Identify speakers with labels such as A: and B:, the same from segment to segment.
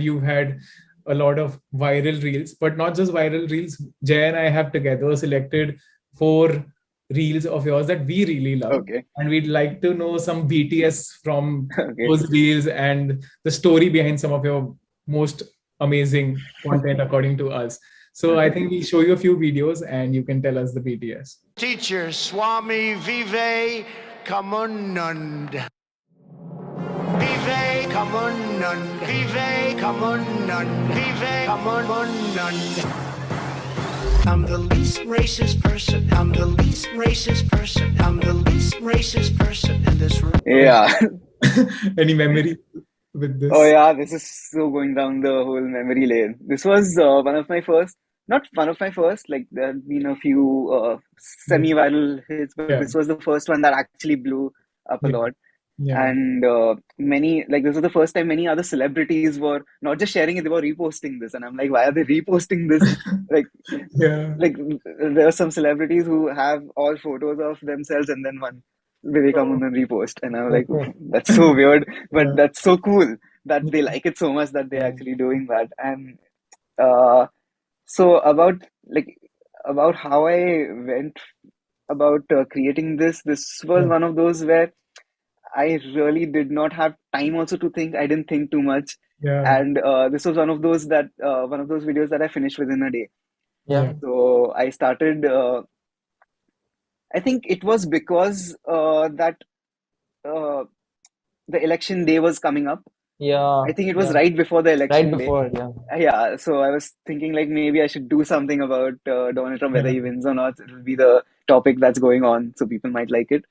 A: you've had a lot of viral reels, but not just viral reels. Jay and I have together selected 4 reels of yours that we really love.
B: Okay.
A: And we'd like to know some BTS from
B: Okay.
A: those reels and the story behind some of your most amazing content according to us. So I think we'll show you a few videos and you can tell us the BTS.
C: Teacher Swami Vivekamunand. Vivekamunand. Vivekamunand. Vivekamunand. I'm the least racist person. I'm the least racist person. I'm the least racist person in this room.
B: Yeah.
A: Any memory with this?
B: Oh yeah, this is so going down the whole memory lane. This was one of my first, not one of my first, like there have been a few semi-viral hits, but
A: Yeah.
B: this was the first one that actually blew up a
A: Yeah.
B: lot.
A: Yeah.
B: And this was the first time many other celebrities were not just sharing it, they were reposting this. And I'm like, why are they reposting this?
A: Yeah.
B: Like there are some celebrities who have all photos of themselves and then one Vivekamunand repost. And I'm like, that's so weird, but
A: Yeah.
B: that's so cool that they like it so much that they're actually doing that. And so about how I went about creating this was
A: Yeah.
B: one of those where I really did not have time also to think. I didn't think too much.
A: Yeah.
B: And this was one of those videos that I finished within a day.
A: Yeah.
B: So I started, I think it was because that the election day was coming up.
D: Yeah.
B: I think it was right before the election
D: Right before,
B: day.
D: yeah.
B: Yeah, so I was thinking like maybe I should do something about Donald Trump, whether he wins or not. It will be the topic that's going on, so people might like it.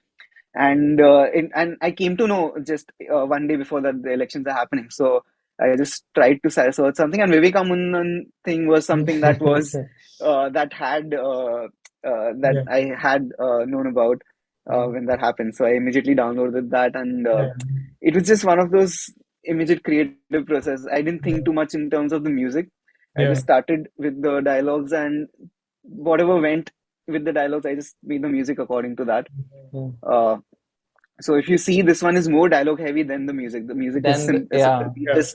B: And I came to know just one day before that the elections are happening. So I just tried to search something, and Vivekamunand thing was something that was that I had known about when that happened. So I immediately downloaded that, and it was just one of those immediate creative process. I didn't think too much in terms of the music. I just started with the dialogues, and whatever went with the dialogues, I just made the music according to that. So if you see, this one is more dialogue heavy than the music. The music is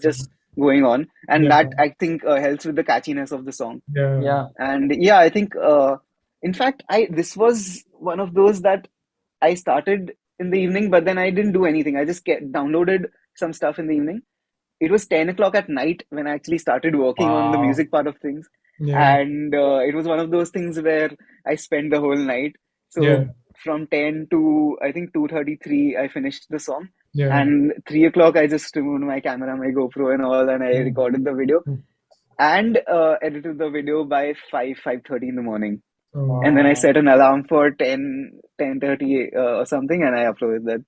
B: just going on, and that I think helps with the catchiness of the song. And I think in fact this was one of those that I started in the evening, but then I didn't do anything. I just downloaded some stuff in the evening. It was 10 o'clock at night when I actually started working on the music part of things. And it was one of those things where I spent the whole night. So from 10 to I think 2:33, I finished the song. And 3 o'clock, I just removed my camera, my GoPro and all, and I recorded the video and edited the video by 5:30 in the morning. And then I set an alarm for 10:30 or something, and I uploaded that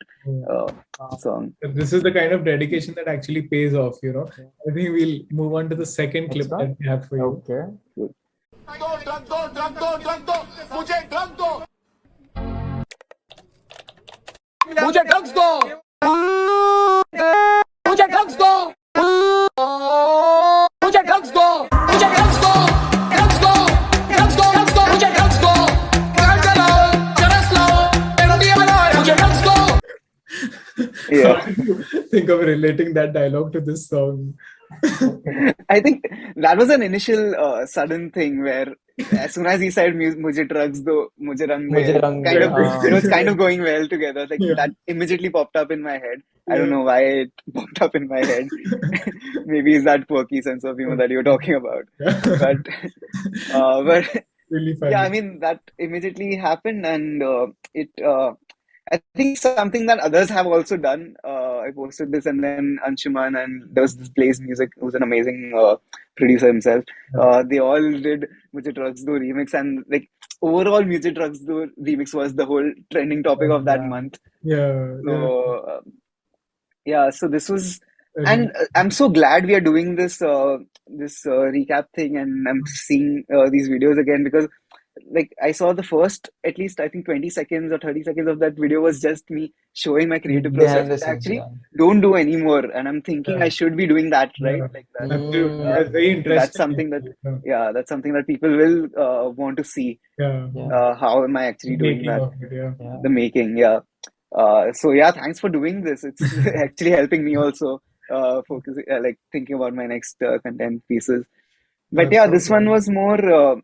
B: song.
A: This is the kind of dedication that actually pays off, you know. I think we'll move on to the second clip that we have for you.
D: Okay.
C: Drug do. Mujhe drug do. Mujhe drugs do. Mujhe drugs do. Mujhe drugs do. Mujhe drugs do. Drugs do. Drugs do. Drugs do. Mujhe drugs do. Mujhe drugs do.
B: Yeah.
A: How do you think of relating that dialogue to this song?
B: I think that was an initial sudden thing where as soon as he said Mujhe drugs do, Mujhe rang de, it was kind of going well together. Like that immediately popped up in my head. I don't know why it popped up in my head. Maybe it's that quirky sense of humor that you're talking about. But
A: really funny.
B: I mean that immediately happened, and I think something that others have also done. I posted this, and then Anshuman, and there was this Blaze Music, who's an amazing producer himself. They all did Mujhe Drugs Do remix, and like overall Mujhe Drugs Do remix was the whole trending topic of that month. So this was, and I'm so glad we are doing this recap thing, and I'm seeing these videos again, because like I saw the first at least I think 20 seconds or 30 seconds of that video was just me showing my creative process, which I actually don't do anymore, and I'm thinking I should be doing that, right? Like that.
A: That's very interesting.
B: That's something that that's something that people will want to see. How am I actually doing that? The making, so thanks for doing this. It's actually helping me also focusing, like thinking about my next content pieces. But yeah, this one was more.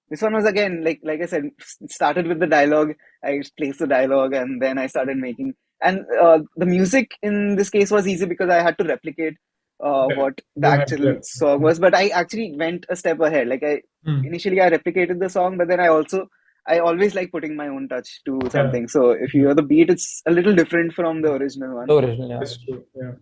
B: This one was again like I said, started with the dialogue. I placed the dialogue, and then I started making. And the music in this case was easy because I had to replicate what the actual song was. But I actually went a step ahead. Like initially I replicated the song, but then I always like putting my own touch to something. So if you hear the beat, it's a little different from the original one.
D: The original, yeah.
A: That's true. Yeah.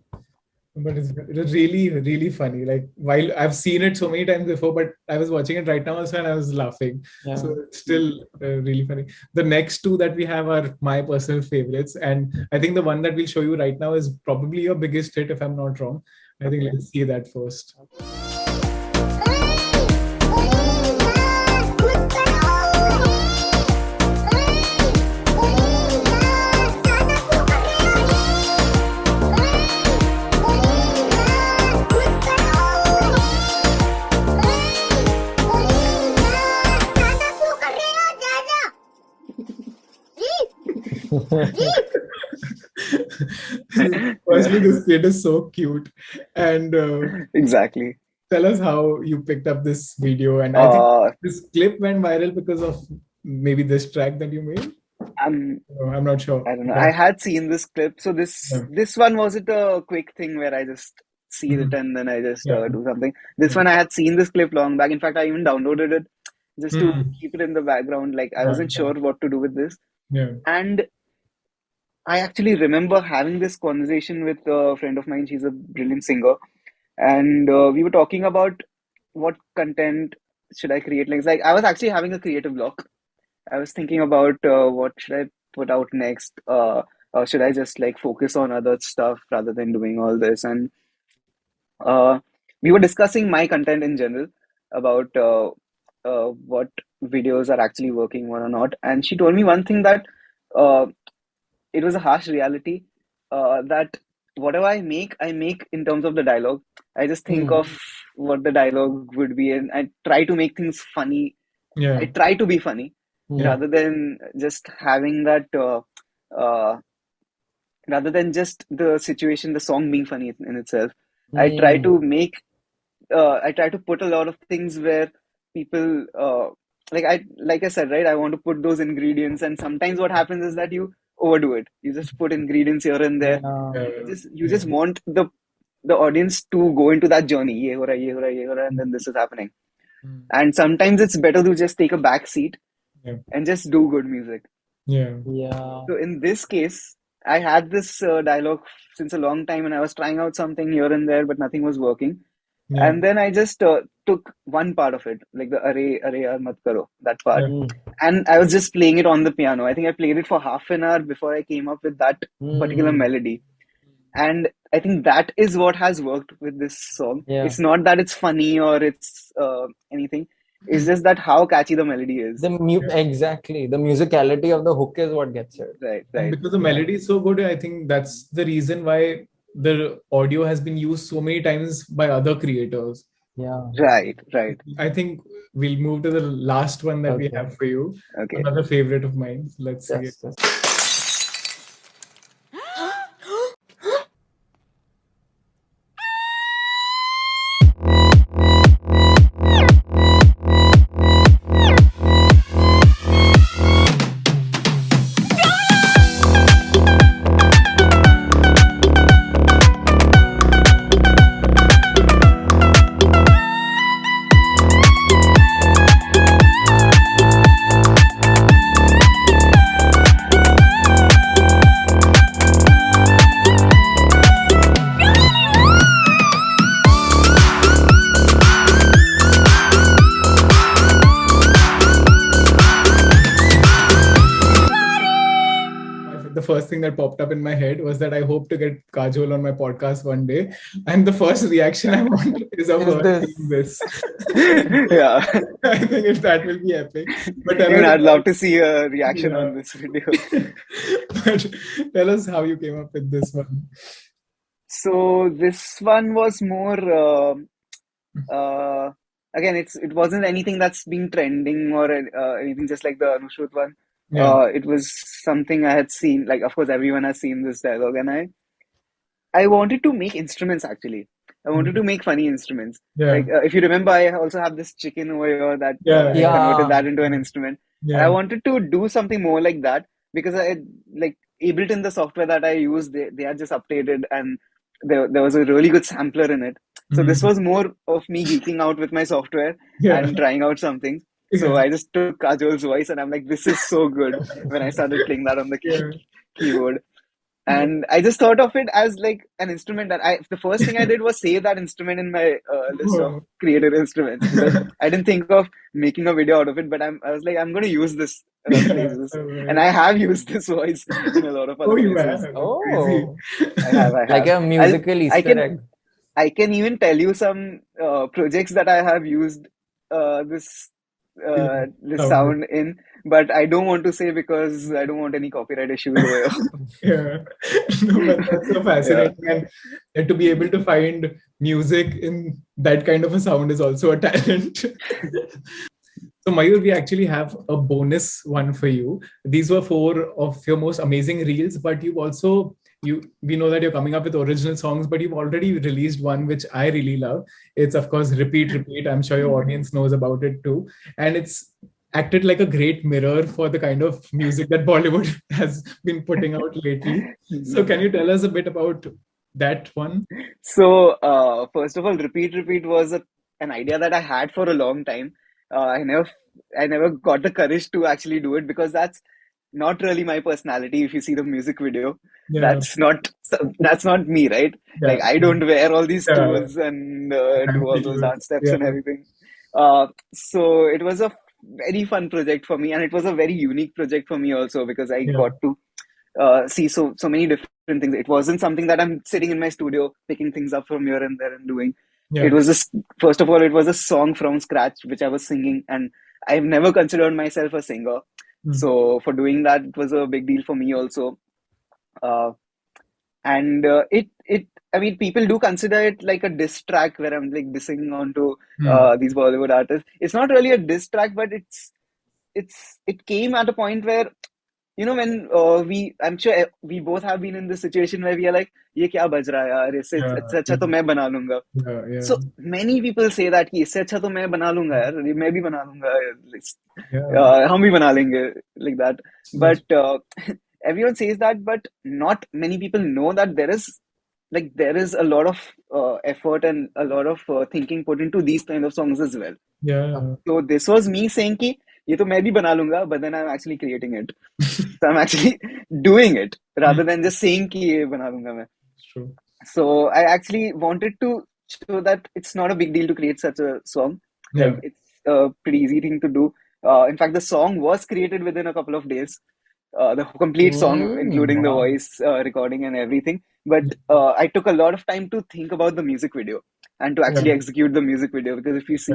A: But it was really, really funny. Like, while I've seen it so many times before, but I was watching it right now also and I was laughing.
D: Yeah.
A: So it's still really funny. The next two that we have are my personal favorites. And I think the one that we'll show you right now is probably your biggest hit, if I'm not wrong. I think let's see that first. Firstly, this kid is so cute, and
B: exactly.
A: Tell us how you picked up this video, and I think this clip went viral because of maybe this track that you made. I'm not sure.
B: I don't know. I had seen this clip, so this one wasn't a quick thing where I just see it and then I just do something. This one I had seen this clip long back. In fact, I even downloaded it just to keep it in the background. Like I wasn't sure what to do with this.
A: Yeah.
B: And I actually remember having this conversation with a friend of mine. She's a brilliant singer. And we were talking about what content should I create. Like I was actually having a creative block. I was thinking about what should I put out next. Or should I just like focus on other stuff rather than doing all this? And we were discussing my content in general about what videos are actually working or not. And she told me one thing that it was a harsh reality that whatever I make in terms of the dialogue. I just think of what the dialogue would be, and I try to make things funny.
A: Yeah.
B: I try to be funny rather than just having that. Rather than just the situation, the song being funny in itself. I try to make. I try to put a lot of things where people like I said, right. I want to put those ingredients, and sometimes what happens is that you overdo it. You just put ingredients here and there. You just want the audience to go into that journey. Ye ho raha, ye ho raha, ye ho raha, and then this is happening. And sometimes it's better to just take a back seat and just do good music.
A: Yeah.
B: So in this case, I had this dialogue since a long time, and I was trying out something here and there, but nothing was working. Yeah. And then I just took one part of it, like the Arrey Yaar mat karo, that part. And I was just playing it on the piano. I think I played it for half an hour before I came up with that particular melody. And I think that is what has worked with this song. Yeah. It's not that it's funny or it's anything. It's just that how catchy the melody is.
D: Exactly. The musicality of the hook is what gets it.
B: Right.
A: And because the melody is so good, I think that's the reason why the audio has been used so many times by other creators.
D: Yeah.
B: Right.
A: I think we'll move to the last one that we have for you.
B: Okay.
A: Another favorite of mine. Let's see it. First thing that popped up in my head was that I hope to get Kajol on my podcast one day, and the first reaction I want is of her seeing this.
B: Yeah,
A: I think that will be epic. But
B: I'd love to see a reaction on this video.
A: But tell us how you came up with this one.
B: So this one was more. Again, it wasn't anything that's been trending or anything, just like the Anushrut one. Yeah. It was something I had seen. Like, of course, everyone has seen this dialogue, and I wanted to make instruments actually. I wanted to make funny instruments.
A: Yeah.
B: Like if you remember, I also have this chicken over here that
A: Yeah.
B: I converted
D: Yeah.
B: that into an instrument. And I wanted to do something more like that because I like Ableton, the software that I use, they had just updated and there was a really good sampler in it. So this was more of me geeking out with my software
A: Yeah.
B: and trying out something. So
A: Yeah.
B: I just took Kajol's voice and I'm like, this is so good when I started playing that on the
A: Yeah.
B: keyboard. And I just thought of it as like an instrument that the first thing I did was save that instrument in my list of
A: Oh.
B: created instruments because I didn't think of making a video out of it, but I was like, I'm going to use this places. And I have used this voice in a lot of other
A: Oh, you
B: places.
A: have. Crazy.
D: Oh,
B: I have.
D: like a musical
B: I
D: Easter egg.
B: can even tell you some projects that I have used this this sound in, but I don't want to say because I don't want any copyright issues over here.
A: Yeah. No, but that's so fascinating. And to be able to find music in that kind of a sound is also a talent. So Mayur, we actually have a bonus one for you. These were 4 of your most amazing reels, but you've also we know that you're coming up with original songs, but you've already released one which I really love. It's of course Repeat Repeat. I'm sure your audience knows about it too. And it's acted like a great mirror for the kind of music that Bollywood has been putting out lately. So can you tell us a bit about that one?
B: So, first of all, Repeat Repeat was an idea that I had for a long time. I never got the courage to actually do it because that's not really my personality. If you see the music video,
A: Yeah.
B: that's not me, right?
A: Yeah.
B: Like I don't wear all these
A: Yeah.
B: tools and do all those dance steps
A: Yeah.
B: and everything. So it was a very fun project for me, and it was a very unique project for me also because I got to see so many different things. It wasn't something that I'm sitting in my studio picking things up from here and there and doing.
A: Yeah.
B: It was just, first of all, it was a song from scratch which I was singing, and I've never considered myself a singer. So for doing that, it was a big deal for me also. And I mean, people do consider it like a diss track where I'm like dissing onto these Bollywood artists. It's not really a diss track, but it came at a point where, you know, when I'm sure we both have been in this situation where we are like, ये क्या बज रहा है यार, इससे अच्छा तो मैं बना लूंगा. So many people say that कि इससे अच्छा तो मैं बना लूंगा यार, मैं भी बना लूंगा, हम भी बना लेंगे, like that. But everyone says that, but not many people know that there is a lot of effort and a lot of thinking put into these kind of songs as well.
A: Yeah.
B: So this was me saying कि ये तो मैं भी बना लूंगा, but then I'm actually creating it. So I'm actually doing it rather than just saying कि ये बना लूंगा मैं.
A: True.
B: So I actually wanted to show that it's not a big deal to create such a song.
A: Yeah.
B: Like, it's a pretty easy thing to do. In fact, the song was created within a couple of days. The complete song, including the voice recording and everything. But I took a lot of time to think about the music video and to actually execute the music video, because if you see,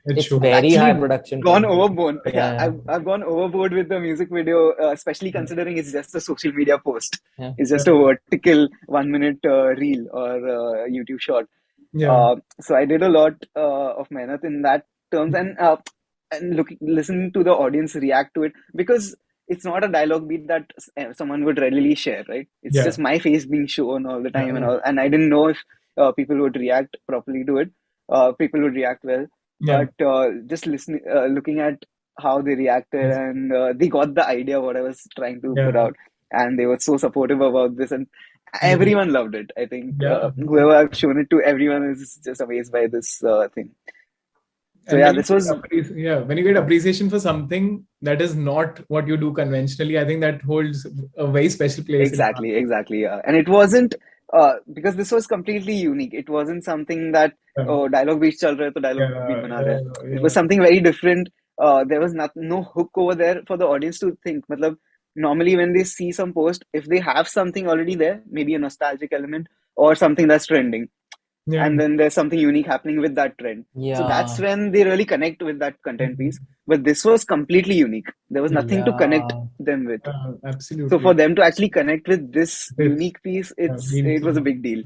B: it's
D: very high production.
B: Gone overboard. I've gone overboard with the music video, especially considering it's just a social media post. It's just a vertical 1 minute reel or YouTube short. So I did a lot of mehnat in that terms, and listening to the audience react to it, because it's not a dialogue beat that someone would readily share, right? It's just my face being shown all the time and all, and I didn't know if people would react properly to it. People would react well. But just listening, looking at how they reacted, and they got the idea what I was trying to put out, and they were so supportive about this, and everyone loved it. I think whoever I've shown it to, everyone is just amazed by this thing. So this was
A: when you get appreciation for something that is not what you do conventionally, I think that holds a very special place.
B: Exactly. And it wasn't because this was completely unique. It wasn't something that dialogue beat chal raha hai, to dialogue beat bana rahe hai. It was something very different. There was no hook over there for the audience to think. Matlab, normally when they see some post, if they have something already there, maybe a nostalgic element or something that's trending, and then there's something unique happening with that trend. So that's when they really connect with that content piece. But this was completely unique. There was nothing to connect them with.
A: Absolutely.
B: So for them to actually connect with this unique piece, it was a big deal.